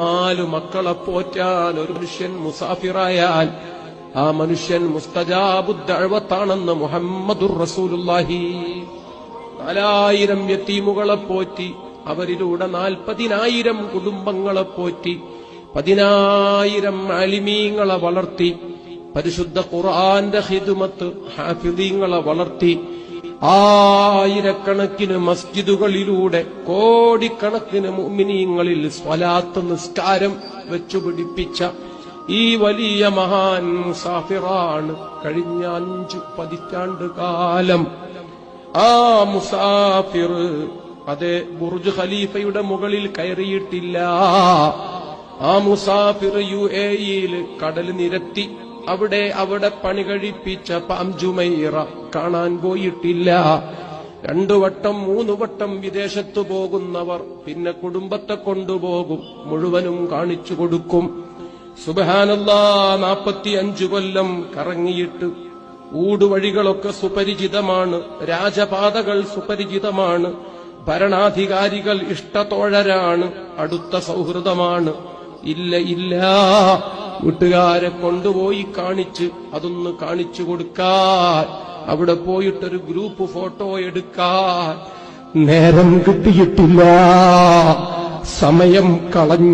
4 മക്കളെ പോറ്റാൻ ഒരു മനുഷ്യൻ മുസാഫിറായാൽ ആ മനുഷ്യൻ മുസ്തജാബുദ് ദഅവത്താണെന്ന് മുഹമ്മദുർ റസൂലുള്ളാഹി. 4000 യതീമുകളെ പോറ്റി, അവരിലൂടെ 40,000 കുടുംബങ്ങളെ പോറ്റി, 10,000 ആലിമീങ്ങളെ വളർത്തി, പരിശുദ്ധ ഖുർആന്റെ ഖിദ്മത്ത് ഹാഫിളീങ്ങളെ വളർത്തി, ആയിരക്കണക്കിന് മസ്ജിദുകളിലൂടെ കോടിക്കണക്കിന് മുഅ്മിനീങ്ങളിൽ സ്വലാത്ത് നിസ്കാരം വെച്ചുപിടിപ്പിച്ച ഈ വലിയ മഹാൻ മുസാഫിറാണ്. കഴിഞ്ഞ 5 പതിറ്റാണ്ട് കാലം ആ മുസാഫിർ അതെ ബുർജ് ഖലീഫയുടെ മുകളിൽ കയറിയിട്ടില്ല. ആ മുസാഫിർ UAE-യിൽ കടൽ നിരത്തി അവിടെ പണി കഴിപ്പിച്ച പാം ജുമൈറ കാണാൻ പോയിട്ടില്ല. 2 വട്ടം 3 വട്ടം വിദേശത്തു പോകുന്നവർ പിന്നെ കുടുംബത്തെ കൊണ്ടുപോകും, മുഴുവനും കാണിച്ചു കൊടുക്കും. സുബ്ഹാനല്ലാഹ്, 45 കൊല്ലം കറങ്ങിയിട്ട് ഊടുവഴികളൊക്കെ സുപരിചിതമാണ്, രാജപാതകൾ സുപരിചിതമാണ്, ഭരണാധികാരികൾ ഇഷ്ടത്തോഴരാണ്, അടുത്ത സൗഹൃദമാണ്. ഇല്ല, വീട്ടുകാരെ കൊണ്ടുപോയി കാണിച്ച് അതൊന്ന് കാണിച്ചു കൊടുക്കാൻ, അവിടെ പോയിട്ടൊരു ഗ്രൂപ്പ് ഫോട്ടോ എടുക്കാൻ നേരം കിട്ടിയിട്ടില്ല, സമയം കളഞ്ഞു.